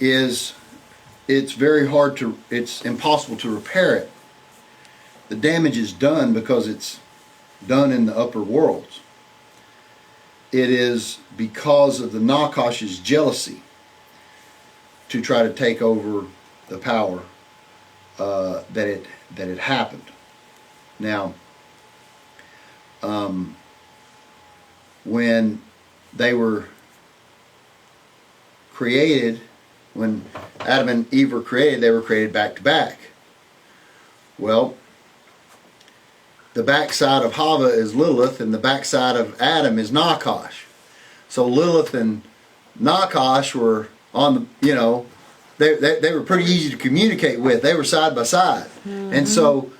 is it's impossible to repair it. The damage is done because it's done in the upper worlds. It is because of the Nakash's jealousy to try to take over the power that it happened. Now, when they were created, when Adam and Eve were created, they were created back to back. Well, the backside of Hava is Lilith, and the backside of Adam is Nakash. So Lilith and Nakash were on the, they were pretty easy to communicate with. They were side by side, and so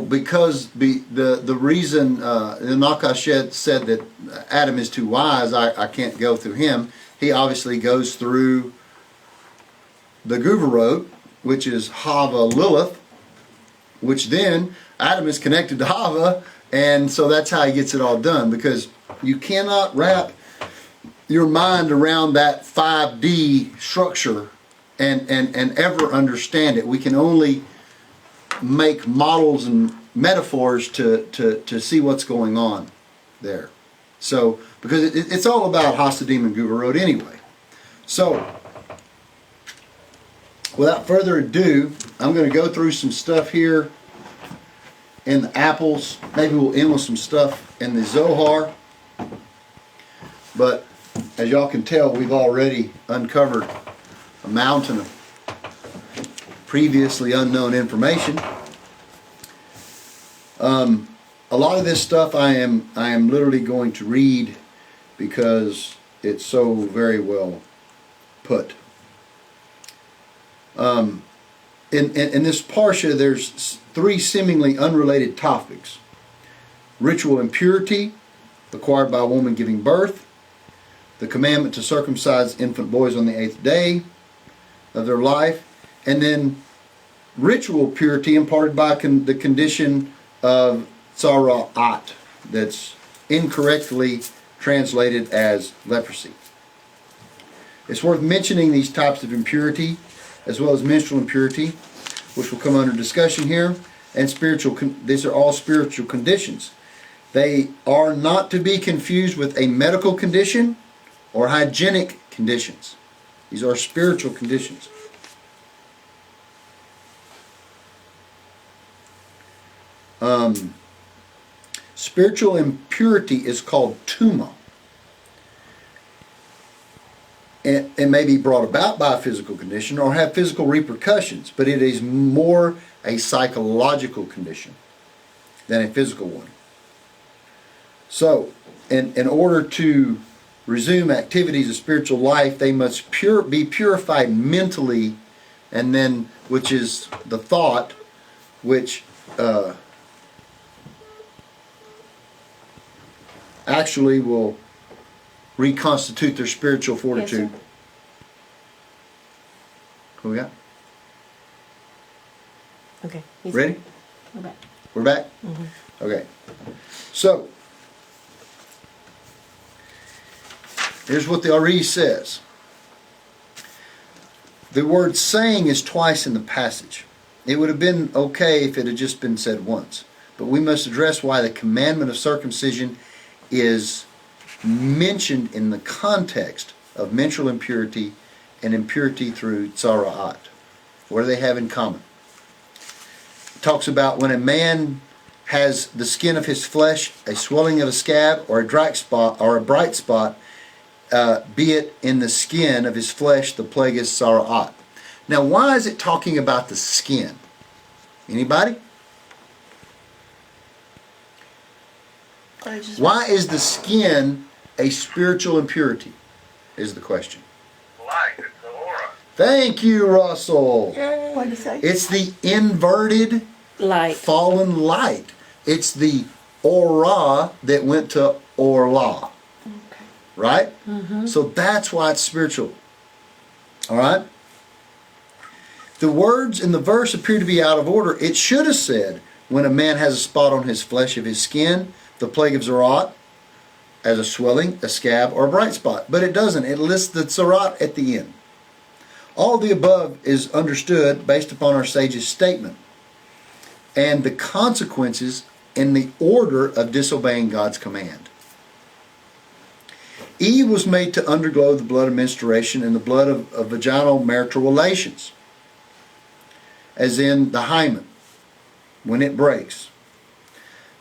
because the reason the Nakash said that Adam is too wise, I can't go through him. He obviously goes through the Guvarot, which is Hava Lilith, which then Adam is connected to Hava, and so that's how he gets it all done, because you cannot wrap your mind around that 5D structure and ever understand it. We can only make models and metaphors to see what's going on there. So, because it's all about Hasidim and Guvarot anyway. So, without further ado, I'm going to go through some stuff here in the apples. Maybe we'll end with some stuff in the Zohar. But as y'all can tell, we've already uncovered a mountain of previously unknown information. A lot of this stuff I am literally going to read because it's so very well put. In this Parsha, there's three seemingly unrelated topics. Ritual impurity, acquired by a woman giving birth. The commandment to circumcise infant boys on the 8th day of their life. And then ritual purity imparted by the condition of tzara'at, that's incorrectly translated as leprosy. It's worth mentioning these types of impurity, as well as menstrual impurity, which will come under discussion here, and these are all spiritual conditions. They are not to be confused with a medical condition or hygienic conditions. These are spiritual conditions. Spiritual impurity is called tuma. It may be brought about by a physical condition or have physical repercussions, but it is more a psychological condition than a physical one. So, in order to resume activities of spiritual life, they must be purified mentally, and then, which is the thought, which actually will reconstitute their spiritual fortitude. Yes, Who we got? okay. Ready? We're back. We're back? Mm-hmm. Okay. So, here's what the Ari says. The word saying is twice in the passage. It would have been okay if it had just been said once. But we must address why the commandment of circumcision is mentioned in the context of menstrual impurity and impurity through tzara'at. What do they have in common? It talks about when a man has the skin of his flesh, a swelling of a scab, or a bright spot, be it in the skin of his flesh, the plague is tzara'at. Now, why is it talking about the skin? Anybody? Why is the skin a spiritual impurity? Is the question. Light, it's the aura. Thank you, Russell. What did you say? It's the inverted Light. fallen light. It's the aura that went to Orlah. Okay. Right? Mm-hmm. So that's why it's spiritual. Alright? The words in the verse appear to be out of order. It should have said, when a man has a spot on his flesh of his skin, the plague of Zarat, as a swelling, a scab, or a bright spot. But it doesn't. It lists the Zarat at the end. All the above is understood based upon our sage's statement and the consequences in the order of disobeying God's command. Eve was made to undergo the blood of menstruation and the blood of vaginal marital relations, as in the hymen, when it breaks.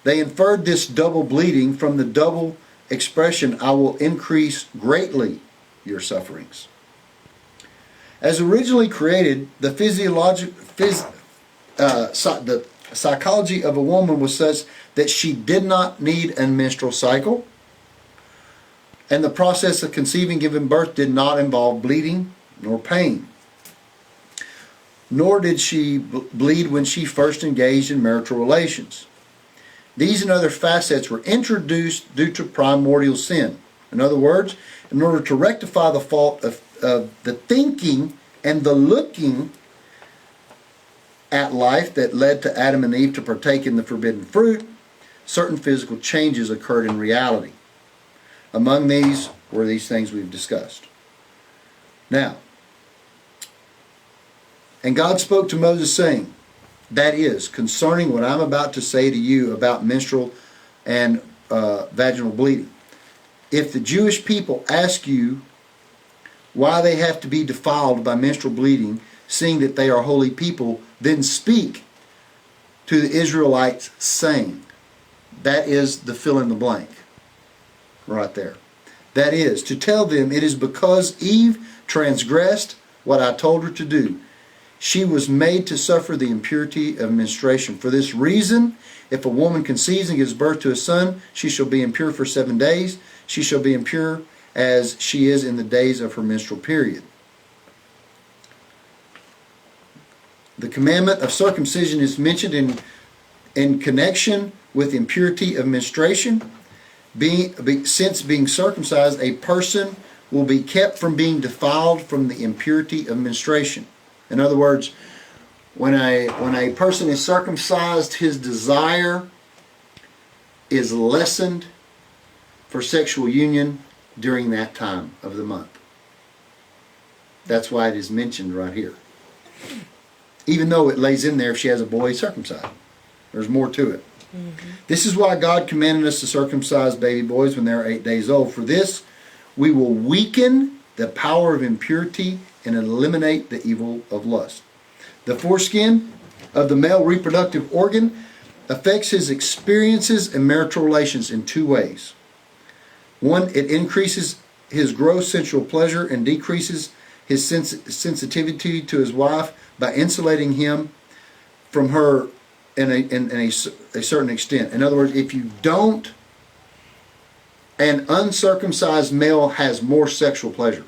They inferred this double bleeding from the double expression, I will increase greatly your sufferings. As originally created, the psychology of a woman was such that she did not need a menstrual cycle, and the process of conceiving and giving birth did not involve bleeding nor pain. Nor did she bleed when she first engaged in marital relations. These and other facets were introduced due to primordial sin. In other words, in order to rectify the fault of the thinking and the looking at life that led to Adam and Eve to partake in the forbidden fruit, certain physical changes occurred in reality. Among these were these things we've discussed. Now, and God spoke to Moses saying, that is, concerning what I'm about to say to you about menstrual and vaginal bleeding. If the Jewish people ask you why they have to be defiled by menstrual bleeding, seeing that they are holy people, then speak to the Israelites saying, that is the fill in the blank right there. That is, to tell them it is because Eve transgressed what I told her to do. She was made to suffer the impurity of menstruation. For this reason, if a woman conceives and gives birth to a son, she shall be impure for 7 days. She shall be impure as she is in the days of her menstrual period. The commandment of circumcision is mentioned in connection with impurity of menstruation. Since being circumcised, a person will be kept from being defiled from the impurity of menstruation. In other words, when a person is circumcised, his desire is lessened for sexual union during that time of the month. That's why it is mentioned right here. Even though it lays in there if she has a boy circumcised. There's more to it. Mm-hmm. This is why God commanded us to circumcise baby boys when they're 8 days old. For this, we will weaken the power of impurity and eliminate the evil of lust. The foreskin of the male reproductive organ affects his experiences in marital relations in 2 ways. One, it increases his gross sensual pleasure and decreases his sensitivity to his wife by insulating him from her in a certain extent. In other words, if you don't, an uncircumcised male has more sexual pleasure.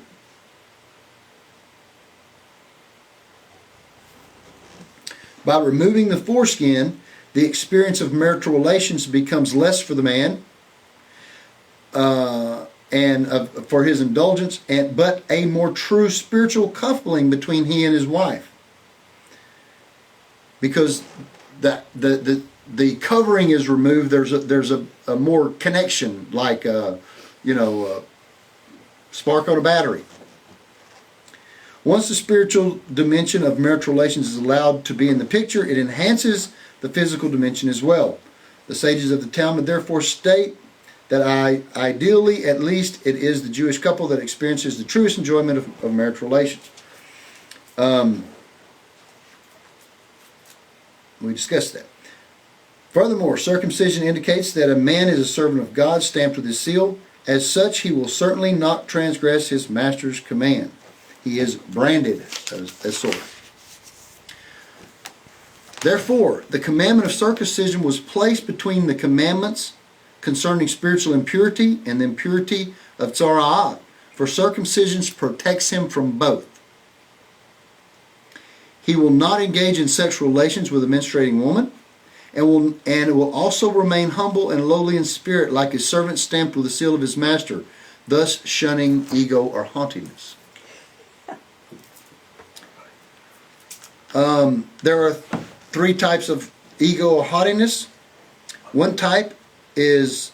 By removing the foreskin, the experience of marital relations becomes less for the man for his indulgence, but a more true spiritual coupling between he and his wife. Because the covering is removed, there's a more connection, like spark on a battery. Once the spiritual dimension of marital relations is allowed to be in the picture, it enhances the physical dimension as well. The sages of the Talmud therefore state that ideally, at least, it is the Jewish couple that experiences the truest enjoyment of marital relations. We discussed that. Furthermore, circumcision indicates that a man is a servant of God, stamped with his seal. As such, he will certainly not transgress his master's command. He is branded as sword. Therefore, the commandment of circumcision was placed between the commandments concerning spiritual impurity and the impurity of tzara'at, for circumcision protects him from both. He will not engage in sexual relations with a menstruating woman, and will also remain humble and lowly in spirit, like his servant stamped with the seal of his master, thus shunning ego or haughtiness. There are 3 types of ego or haughtiness. One type is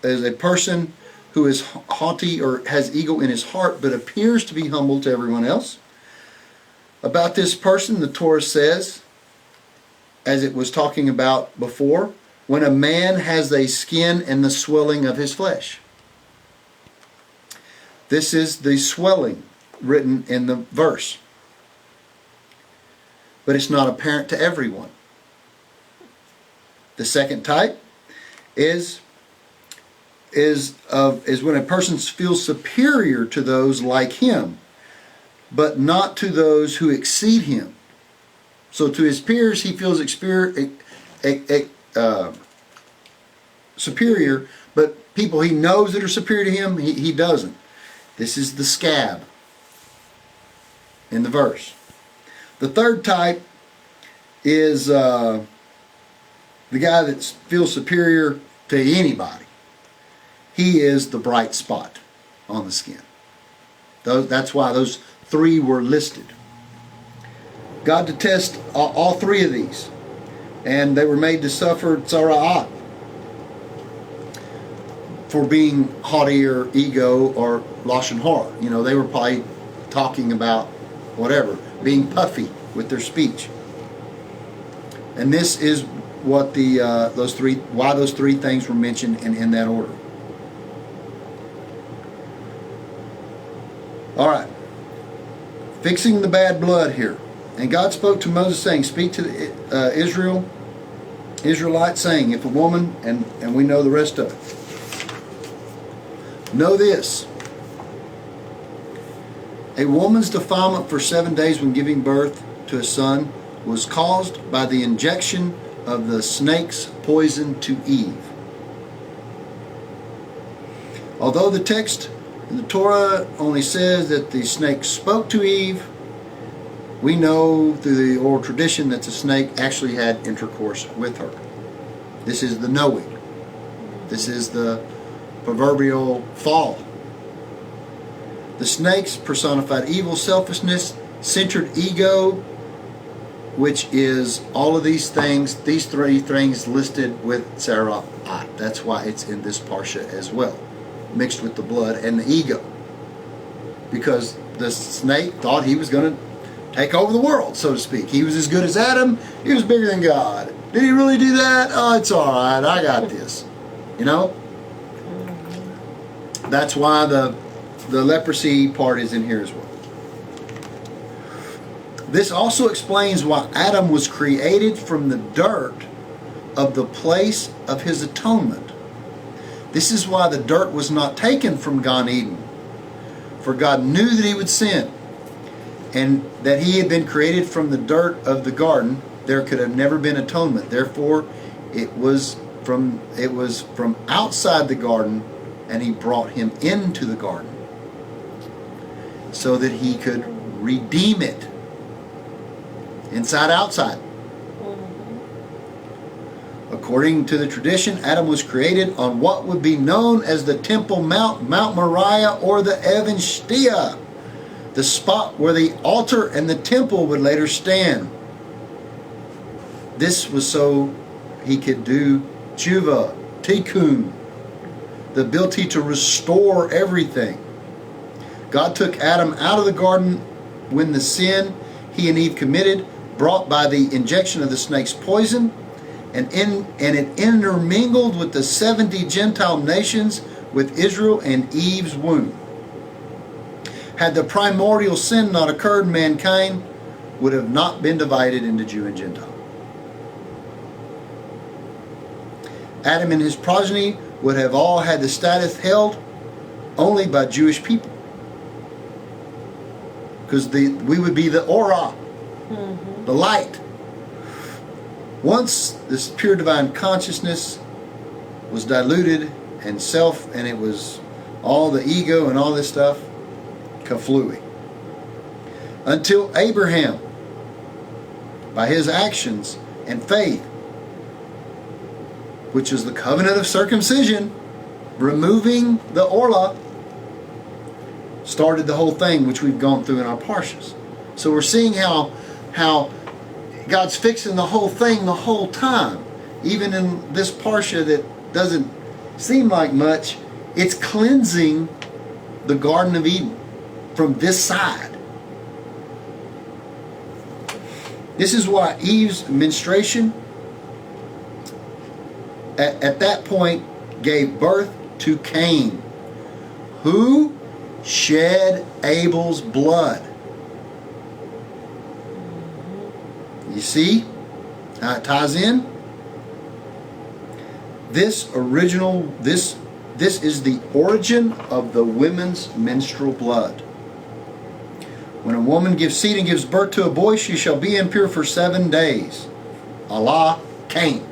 a person who is haughty or has ego in his heart but appears to be humble to everyone else. About this person, the Torah says, as it was talking about before, when a man has a skin and the swelling of his flesh. This is the swelling written in the verse. But it's not apparent to everyone. The second type is when a person feels superior to those like him, but not to those who exceed him. So to his peers he feels superior, but people he knows that are superior to him, he doesn't. This is the scab in the verse. The third type is the guy that feels superior to anybody. He is the bright spot on the skin. That's why those three were listed. God detests all three of these, and they were made to suffer tzara'at for being haughty or ego or lashon hara. You know, they were probably talking about whatever, being puffy with their speech. And this is what those three things were mentioned in that order. All right, fixing the bad blood here. And God spoke to Moses, saying, "Speak to the Israelites, saying, if a woman," and we know the rest of it. "Know this: a woman's defilement for 7 days when giving birth to a son was caused by the injection of the snake's poison to Eve." Although the text in the Torah only says that the snake spoke to Eve, we know through the oral tradition that the snake actually had intercourse with her. This is the knowing. This is the proverbial fall. The snakes personified evil, selfishness, centered ego, which is all of these things, these three things listed with tzara'at. That's why it's in this parsha as well, mixed with the blood and the ego. Because the snake thought he was going to take over the world, so to speak. He was as good as Adam. He was bigger than God. Did he really do that? Oh, it's all right. I got this. You know? That's why the leprosy part is in here as well. This also explains why Adam was created from the dirt of the place of his atonement. This is why the dirt was not taken from Gan Eden. For God knew that he would sin, and that he had been created from the dirt of the garden. There could have never been atonement. Therefore, it was from outside the garden, and he brought him into the garden so that he could redeem it. Inside, outside. According to the tradition, Adam was created on what would be known as the Temple Mount, Mount Moriah, or the Evan Shtia, the spot where the altar and the temple would later stand. This was so he could do tshuva, tikkun, the ability to restore everything. God took Adam out of the garden when the sin he and Eve committed, brought by the injection of the snake's poison, and it intermingled with the 70 Gentile nations with Israel and Eve's womb. Had the primordial sin not occurred, mankind would have not been divided into Jew and Gentile. Adam and his progeny would have all had the status held only by Jewish people, because we would be the aura, the light. Once this pure divine consciousness was diluted and it was all the ego and all this stuff, kaflooey. Until Abraham, by his actions and faith, which is the covenant of circumcision, removing the orla, started the whole thing, which we've gone through in our parshas. So we're seeing how God's fixing the whole thing the whole time. Even in this parsha that doesn't seem like much, it's cleansing the Garden of Eden from this side. This is why Eve's menstruation at that point gave birth to Cain, who shed Abel's blood. You see how it ties in? This is the origin of the women's menstrual blood. When a woman gives seed and gives birth to a boy, she shall be impure for 7 days. Allah, Cain,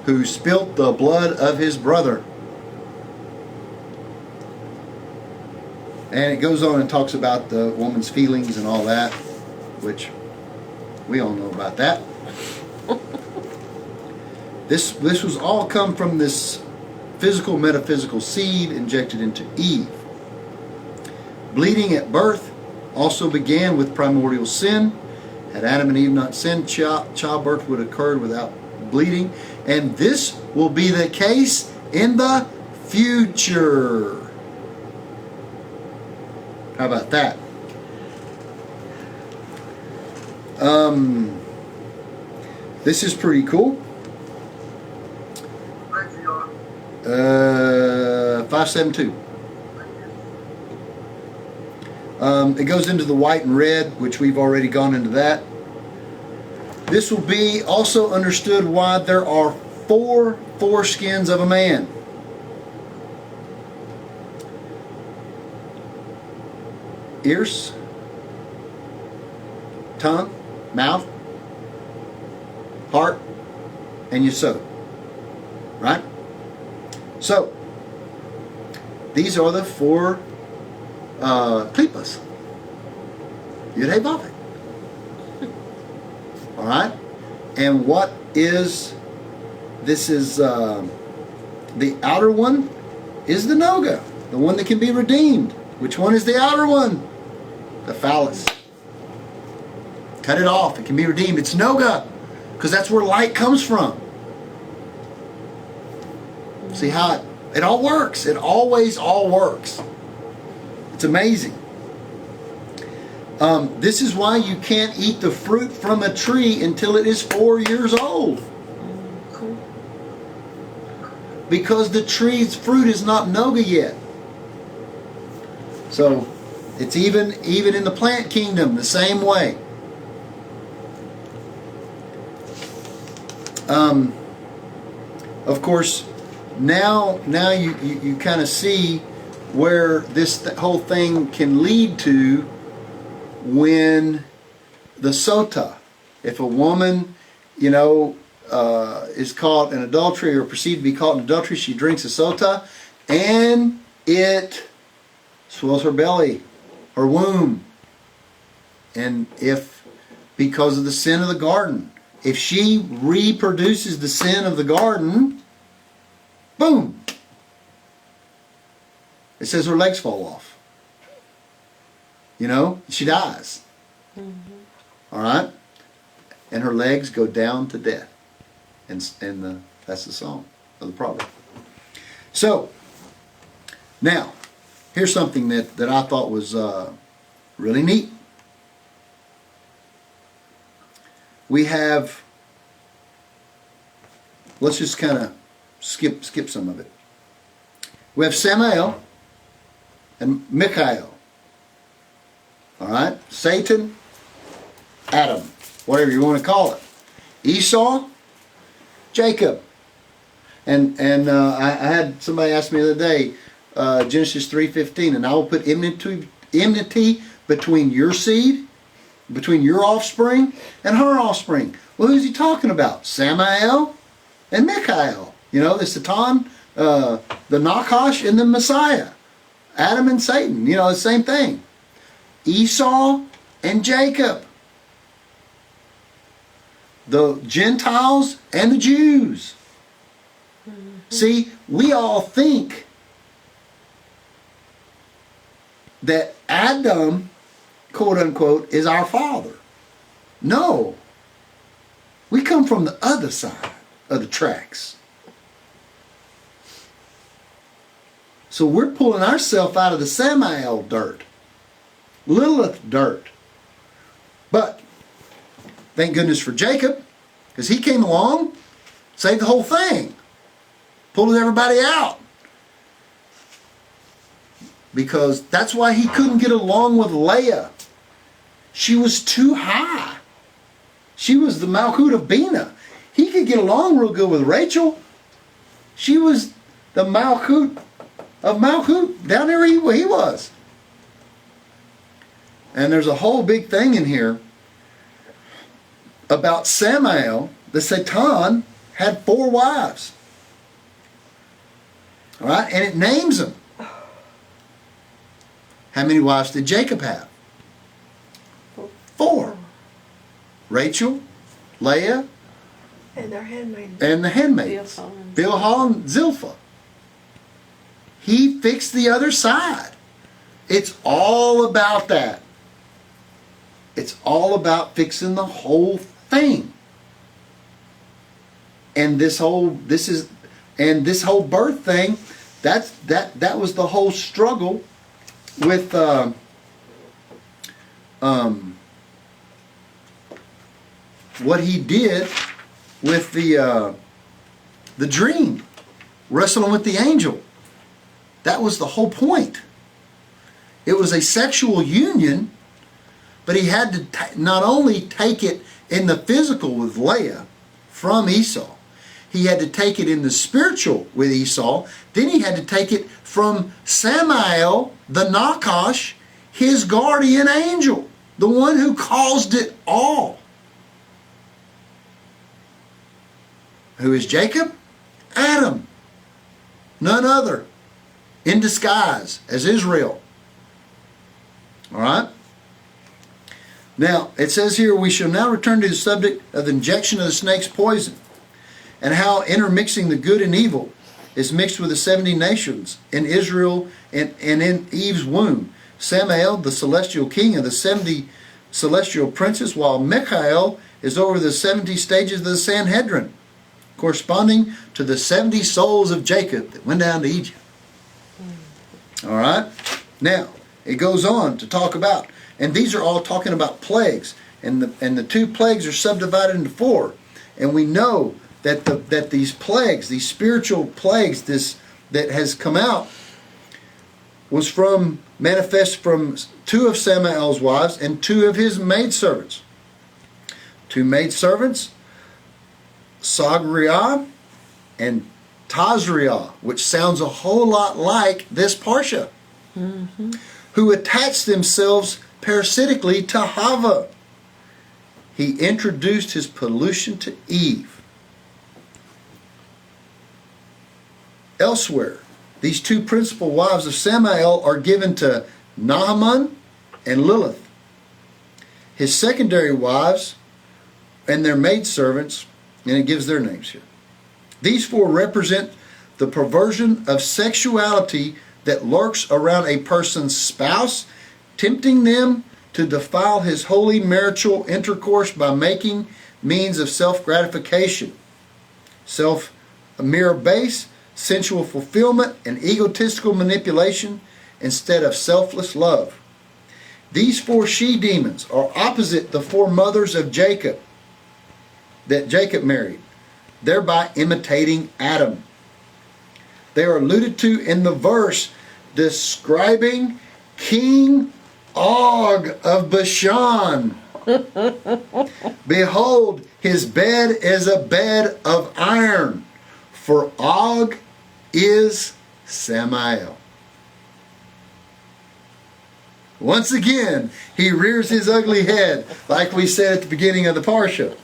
who spilt the blood of his brother. And it goes on and talks about the woman's feelings and all that, which we all know about that. This was all come from this physical, metaphysical seed injected into Eve. Bleeding at birth also began with primordial sin. Had Adam and Eve not sinned, childbirth would have occurred without bleeding. And this will be the case in the future. How about that? This is pretty cool. 572. It goes into the white and red, which we've already gone into that. This will be also understood why there are 4 foreskins of a man. Ears, tongue, mouth, heart, and yesod. Right? So, these are the 4 klipas. Yud Hey Vav Hey. Alright? And what is, this is, the outer one is the Noga, the one that can be redeemed. Which one is the outer one? The phallus. Cut it off, it can be redeemed. It's Noga, because that's where light comes from. See how it all works. It always all works. It's amazing. This is why you can't eat the fruit from a tree until it is 4 years old. Cool. Because the tree's fruit is not Noga yet. So it's even in the plant kingdom the same way. Of course, now you kind of see where this whole thing can lead to when the sota, if a woman, is caught in adultery or perceived to be caught in adultery, she drinks a sota, and it swells her belly, her womb. And if, because of the sin of the garden, if she reproduces the sin of the garden, boom! It says her legs fall off. She dies. Mm-hmm. Alright? And her legs go down to death. And that's the song of the proverb. So, now, here's something that I thought was really neat. We have, let's just kind of skip some of it. We have Samael and Michael. Alright? Satan, Adam, whatever you want to call it. Esau, Jacob. And I had somebody ask me the other day, Genesis 3:15, and I will put enmity between your seed, between your offspring, and her offspring. Well, who's he talking about? Samael and Michael. The Satan, the Nakash, and the Messiah. Adam and Satan, the same thing. Esau and Jacob. The Gentiles and the Jews. Mm-hmm. See, we all think that Adam, quote unquote, is our father. No. We come from the other side of the tracks. So we're pulling ourselves out of the Samael dirt. Lilith dirt. But Thank goodness for Jacob, because he came along, saved the whole thing, pulled everybody out. Because that's why he couldn't get along with Leah. She was too high. She was the Malchut of Bina. He could get along real good with Rachel. She was the Malchut of Malchut down there where he was. And there's a whole big thing in here about Samael. The Satan had 4 wives. All right, and it names them. How many wives did Jacob have? 4. Rachel, Leah, And their handmaidens. and the handmaids. Bilhah and Zilpah. He fixed the other side. It's all about that. It's all about fixing the whole thing. And this whole birth thing, that was the whole struggle with what he did with the dream, wrestling with the angel. That was the whole point. It was a sexual union, but he had to not only take it in the physical with Leah from Esau, he had to take it in the spiritual with Esau. Then he had to take it from Samael, the Nakash, his guardian angel, the one who caused it all. Who is Jacob? Adam. None other. In disguise as Israel. All right? Now, it says here, we shall now return to the subject of the injection of the snake's poison, and how intermixing the good and evil is mixed with the 70 nations in Israel and in Eve's womb. Samael, the celestial king of the 70 celestial princes, while Michael is over the 70 stages of the Sanhedrin, corresponding to the 70 souls of Jacob that went down to Egypt. All right? Now, it goes on to talk about, and these are all talking about plagues, and the 2 plagues are subdivided into 4. And we know that these plagues, these spiritual plagues, that has come out, was manifest from 2 of Samael's wives and 2 of his maidservants. 2 maidservants, Sagriah and Tazria, which sounds a whole lot like this Parsha, who attached themselves parasitically to Hava. He introduced his pollution to Eve. Elsewhere, these 2 principal wives of Samael are given to Naaman and Lilith. His secondary wives and their maidservants, and it gives their names here. These 4 represent the perversion of sexuality that lurks around a person's spouse, tempting them to defile his holy marital intercourse by making means of self-gratification, mere base, sensual fulfillment, and egotistical manipulation instead of selfless love. These 4 she-demons are opposite the 4 mothers of Jacob that Jacob married, thereby imitating Adam. They are alluded to in the verse describing King Og of Bashan. Behold, his bed is a bed of iron, for Og is Samael. Once again, he rears his ugly head, like we said at the beginning of the Parsha.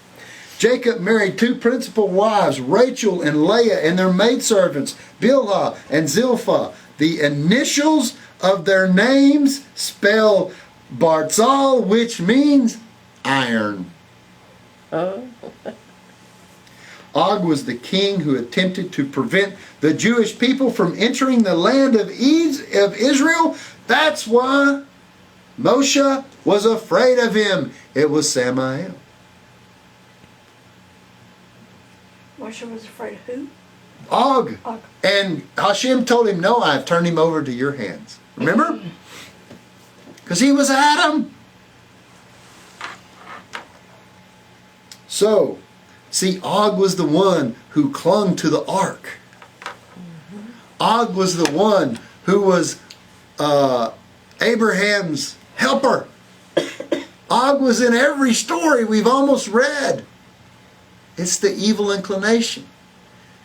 Jacob married 2 principal wives, Rachel and Leah, and their maidservants, Bilhah and Zilpah. The initials of their names spell Barzal, which means iron. Og was the king who attempted to prevent the Jewish people from entering the land of Israel. That's why Moshe was afraid of him. It was Samael. Moshe was afraid of who? Og. Og. And Hashem told him, no, I've turned him over to your hands. Remember? Because he was Adam. So, see, Og was the one who clung to the ark. Og was the one who was Abraham's helper. Og was in every story we've almost read. It's the evil inclination.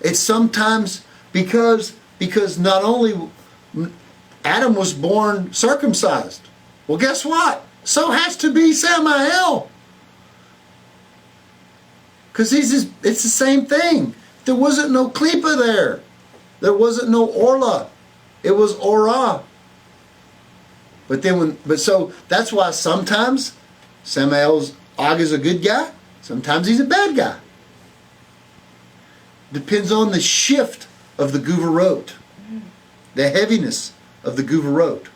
It's sometimes because not only Adam was born circumcised. Well, guess what? So has to be Samael. Because it's the same thing. There wasn't no klipa there. There wasn't no orla. It was ora. So that's why sometimes Og is a good guy. Sometimes he's a bad guy. Depends on the shift of the guvarot. The heaviness of the guvarot.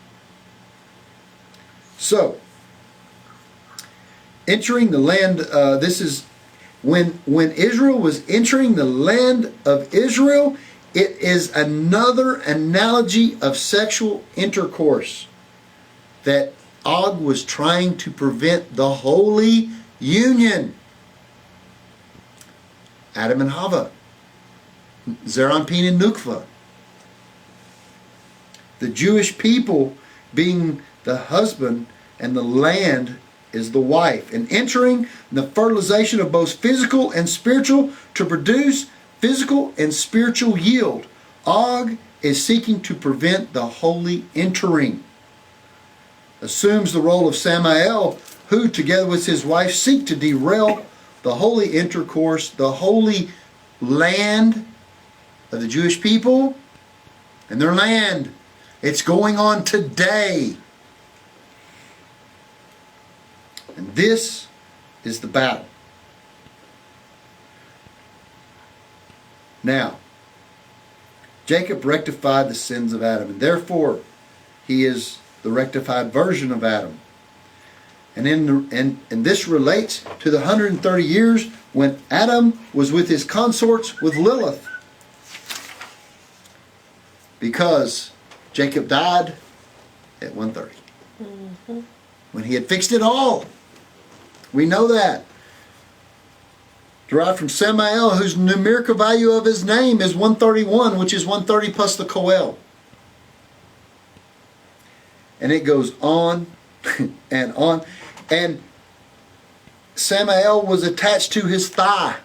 So, entering the land, this is when Israel was entering the land of Israel, it is another analogy of sexual intercourse that Og was trying to prevent the holy union. Adam and Hava, Zeranpin and Nukva. The Jewish people being the husband and the land is the wife. And entering the fertilization of both physical and spiritual to produce physical and spiritual yield. Og is seeking to prevent the holy entering. Assumes the role of Samael, who together with his wife seek to derail the holy intercourse, the holy land of the Jewish people and their land. It's going on today. And this is the battle. Now, Jacob rectified the sins of Adam, and therefore he is the rectified version of Adam. And this relates to the 130 years when Adam was with his consorts with Lilith. Because Jacob died at 130. When he had fixed it all. We know that. Derived from Samael, whose numerical value of his name is 131, which is 130 plus the Koel. And it goes on and on. And Samael was attached to his thigh,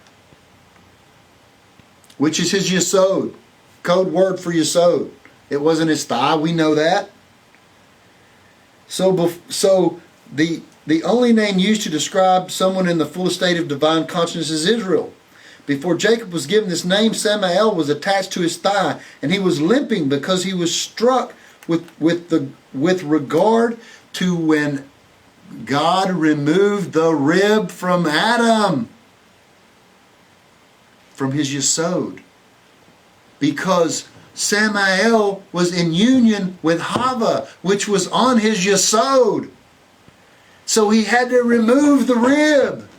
which is his yesod. Code word for yesod. It wasn't his thigh, we know that. So the only name used to describe someone in the full state of divine consciousness is Israel. Before Jacob was given this name, Samael was attached to his thigh, and he was limping because he was struck with regard to when God removed the rib from Adam, from his yesod, because Samael was in union with Hava, which was on his yesod. So he had to remove the rib.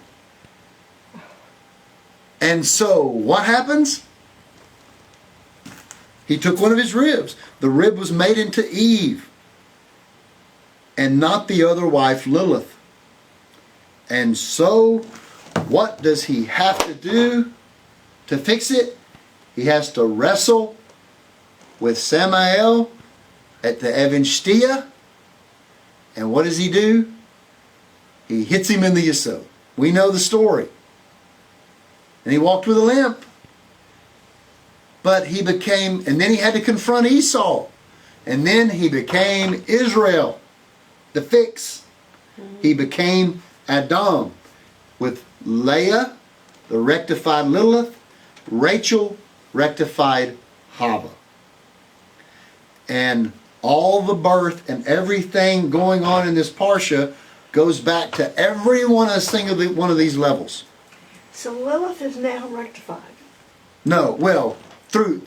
And so what happens? He took one of his ribs. The rib was made into Eve, and not the other wife, Lilith. And so what does he have to do to fix it? He has to wrestle with Samael at the Even Shtia. And what does he do? He hits him in the yesod. We know the story. And he walked with a limp. But he became, and then he had to confront Esau. And then he became Israel, the fix. He became Adam, with Leah, the rectified Lilith, Rachel, rectified Hava. And all the birth and everything going on in this Parsha goes back to every one of these levels. So Lilith is now rectified. No, well, through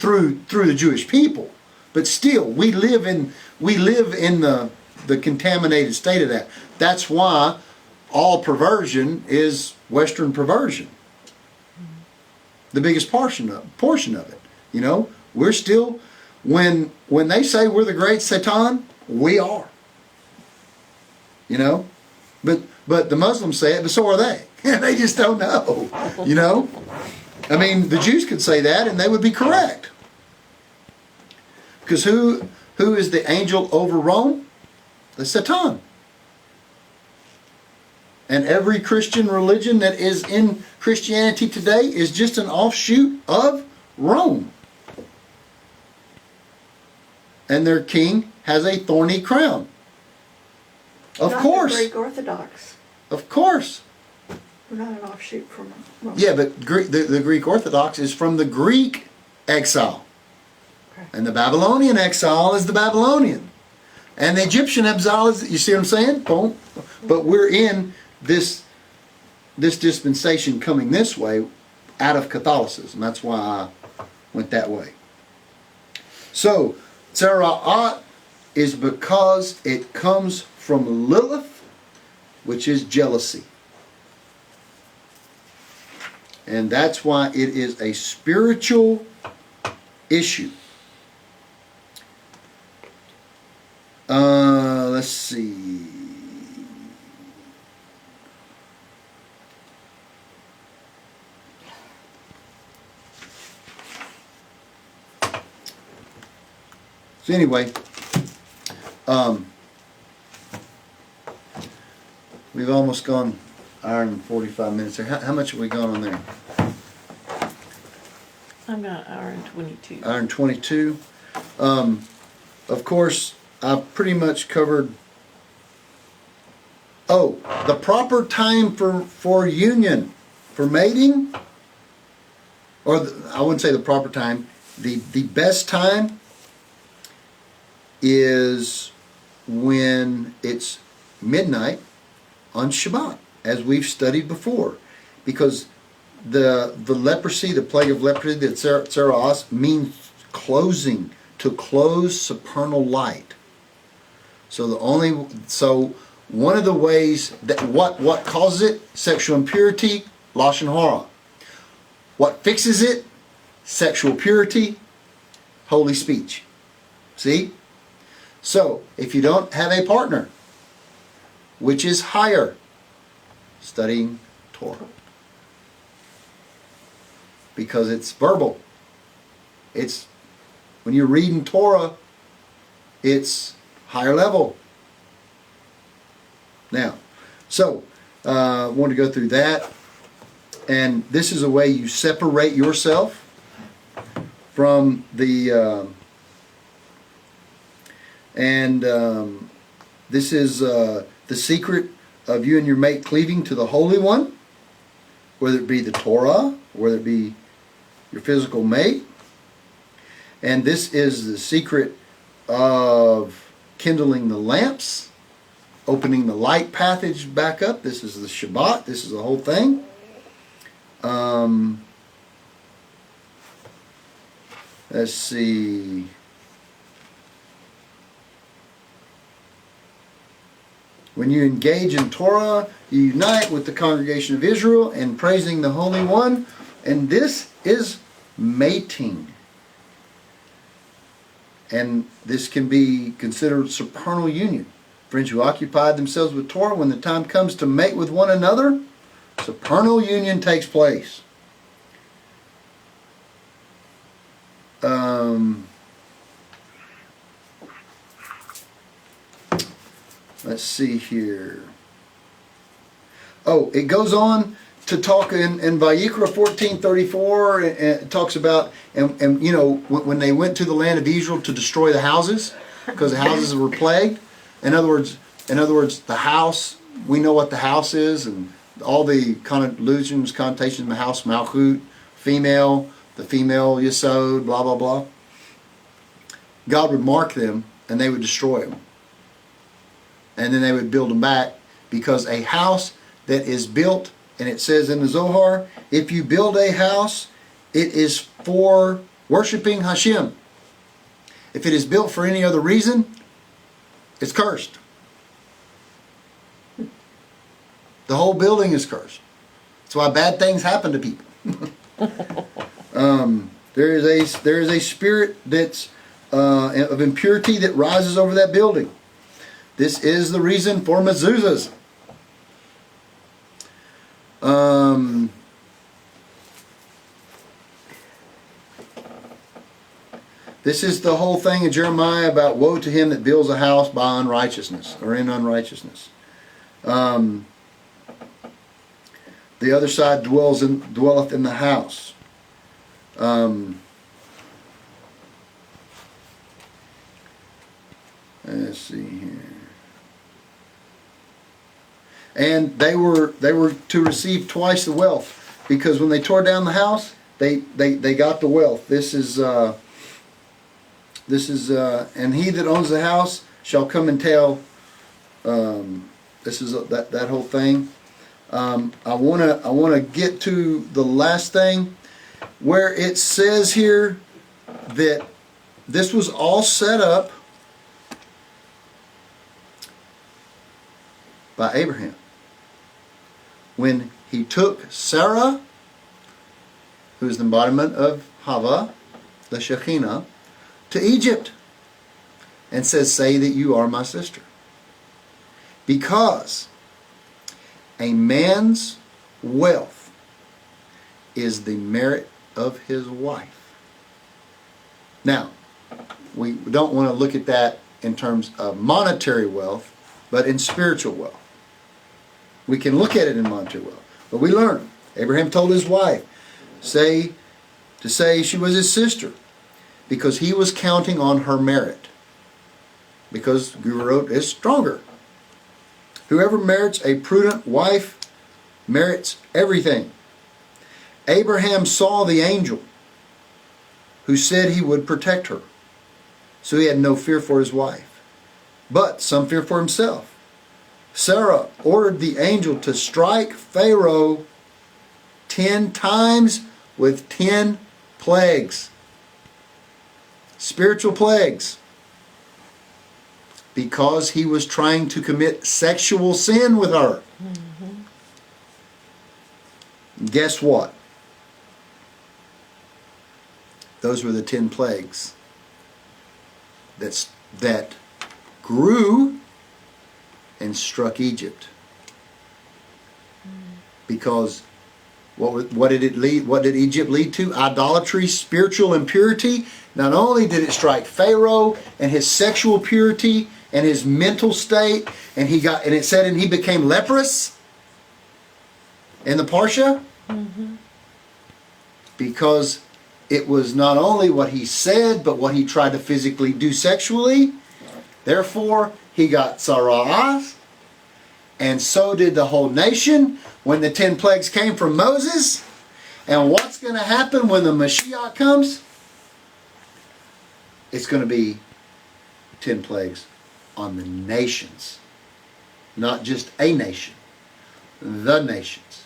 the Jewish people, but still we live in the contaminated state of that. That's why all perversion is Western perversion. The biggest portion of it. You know, we're still, when they say we're the great Satan, we are. You know, But the Muslims say it, but so are they. They just don't know, you know. I mean, the Jews could say that, and they would be correct. Because who is the angel over Rome? The Satan. And every Christian religion that is in Christianity today is just an offshoot of Rome. And their king has a thorny crown. Of course. The Greek Orthodox. Of course. We're not an offshoot from Rome. Yeah, but the Greek Orthodox is from the Greek exile. Okay. And the Babylonian exile is the Babylonian. And the Egyptian exile is, you see what I'm saying? Boom. But we're in this dispensation coming this way out of Catholicism. That's why I went that way. So, Tzara'at is because it comes from Lilith, which is jealousy. And that's why it is a spiritual issue. Let's see. So anyway, we've almost gone hour and 45 minutes there. How much have we gone on there? I've got an hour and 22. Hour and 22. Of course, I've pretty much covered. Oh, the proper time for union, for mating, or I wouldn't say the proper time. The best time is when it's midnight on Shabbat, as we've studied before, because the leprosy, the plague of leprosy, the tsaros, means closing, to close supernal light. So one of the ways that what causes it, sexual impurity, lashon hara. What fixes it, sexual purity, holy speech. See? So, if you don't have a partner, which is higher, studying Torah. Because it's verbal. It's, when you're reading Torah, it's higher level. Now, so, I want to go through that. And this is a way you separate yourself from the... this is the secret of you and your mate cleaving to the Holy One, whether it be the Torah, whether it be your physical mate. And this is the secret of kindling the lamps, opening the light passage back up. This is the Shabbat. This is the whole thing. Let's see... When you engage in Torah, you unite with the congregation of Israel in praising the Holy One. And this is mating. And this can be considered supernal union. Friends who occupied themselves with Torah, when the time comes to mate with one another, supernal union takes place. Let's see here. Oh, it goes on to talk in Vayikra 14:34. It talks about and you know when they went to the land of Israel to destroy the houses because the houses were plagued. In other words, the house. We know what the house is and all the connotations of the house. Malchut, female, the female Yesod, blah blah blah. God would mark them and they would destroy them. And then they would build them back, because a house that is built, and it says in the Zohar, if you build a house, it is for worshiping Hashem. If it is built for any other reason, it's cursed. The whole building is cursed. That's why bad things happen to people. There is a spirit that's of impurity that rises over that building. This is the reason for mezuzahs. This is the whole thing in Jeremiah about woe to him that builds a house by unrighteousness or in unrighteousness. The other side dwelleth in the house. Let's see here. And they were to receive twice the wealth, because when they tore down the house, they got the wealth. This is and he that owns the house shall come and tell. This is that whole thing. I wanna get to the last thing, where it says here that this was all set up by Abraham when he took Sarah, who is the embodiment of Hava, the Shekinah, to Egypt, and says, "Say that you are my sister," because a man's wealth is the merit of his wife. Now, we don't want to look at that in terms of monetary wealth, but in spiritual wealth. We can look at it in monetary wealth, but we learn. Abraham told his wife to say she was his sister, because he was counting on her merit, because Gururot is stronger. Whoever merits a prudent wife merits everything. Abraham saw the angel who said he would protect her, so he had no fear for his wife, but some fear for himself. Sarah ordered the angel to strike Pharaoh 10 times with 10 plagues. Spiritual plagues. Because he was trying to commit sexual sin with her. Mm-hmm. Guess what? Those were the 10 plagues that grew and struck Egypt. Because what did it lead? What did Egypt lead to? Idolatry, spiritual impurity. Not only did it strike Pharaoh and his sexual purity and his mental state, and it said, and he became leprous in the Parsha. Mm-hmm. Because it was not only what he said, but what he tried to physically do sexually. Therefore, he got Sara'as, and so did the whole nation when the 10 plagues came from Moses. And what's going to happen when the Mashiach comes? It's going to be 10 plagues on the nations. Not just a nation. The nations.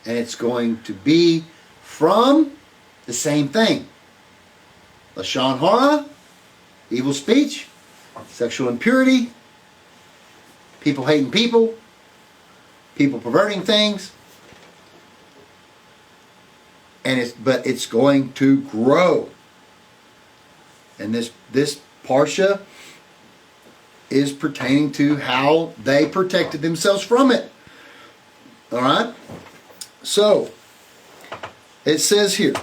And it's going to be from the same thing. Lashon hara, evil speech, sexual impurity, people hating people, people perverting things. But it's going to grow. And this Parsha is pertaining to how they protected themselves from it. Alright? So, it says here,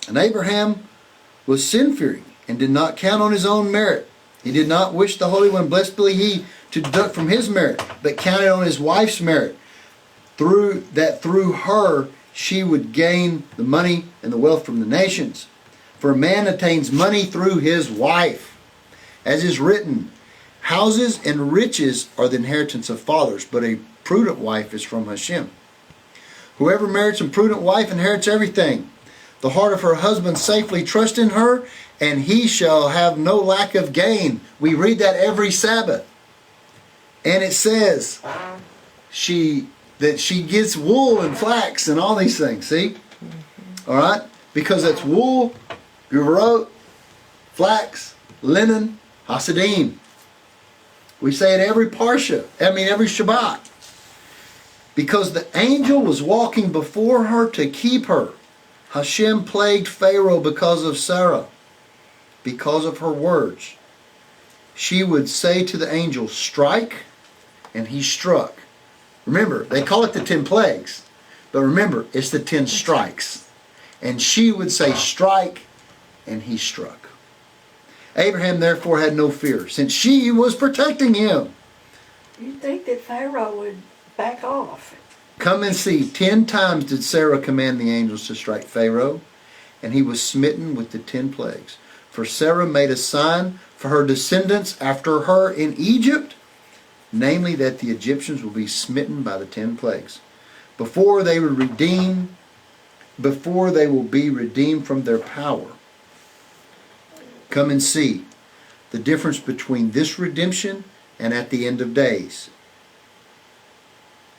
and Abraham was sin-fearing and did not count on his own merit. He did not wish the Holy One, blessed be he, to deduct from his merit, but counted on his wife's merit, through her she would gain the money and the wealth from the nations. For a man attains money through his wife. As is written, houses and riches are the inheritance of fathers, but a prudent wife is from Hashem. Whoever merits a prudent wife inherits everything. The heart of her husband safely trusts in her, and he shall have no lack of gain. We read that every Sabbath. And it says that she gets wool and flax and all these things. See? Mm-hmm. Alright? Because it's wool, gurot, flax, linen, hasidim. We say it every Parsha. Every Shabbat. Because the angel was walking before her to keep her. Hashem plagued Pharaoh because of Sarah, because of her words. She would say to the angel, strike, and he struck. Remember, they call it the 10 plagues. But remember, it's the 10 strikes. And she would say, strike, and he struck. Abraham therefore had no fear, since she was protecting him. You'd think that Pharaoh would back off. Come and see, 10 times did Sarah command the angels to strike Pharaoh, and he was smitten with the 10 plagues. For Sarah made a sign for her descendants after her in Egypt, namely that the Egyptians will be smitten by the 10 plagues, before they will be redeemed from their power. Come and see the difference between this redemption and at the end of days,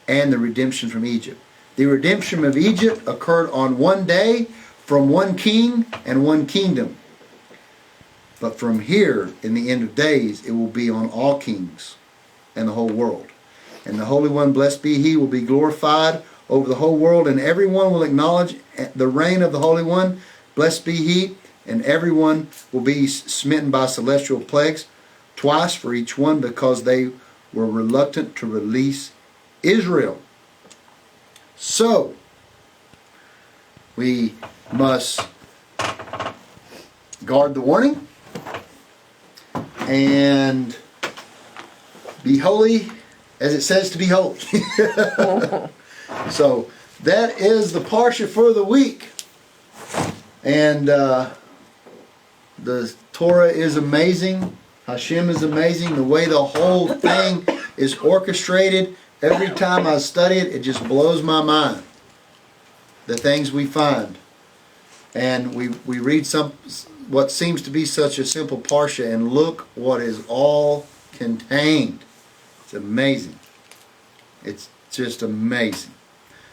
and the redemption from Egypt. The redemption of Egypt occurred on one day from one king and one kingdom. But from here, in the end of days, it will be on all kings and the whole world. And the Holy One, blessed be He, will be glorified over the whole world, and everyone will acknowledge the reign of the Holy One, blessed be He, and everyone will be smitten by celestial plagues, twice for each one, because they were reluctant to release Israel. So, we must guard the warning and be holy as it says to be holy. So that is the Parsha for the week. And the Torah is amazing. Hashem is amazing. The way the whole thing is orchestrated. Every time I study it, it just blows my mind. The things we find. And we read what seems to be such a simple Parsha, and look what is all contained. It's amazing. It's just amazing.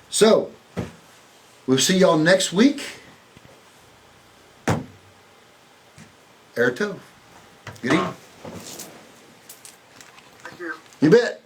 So, we'll see y'all next week. Erev Tov. Good evening. Thank you. You bet.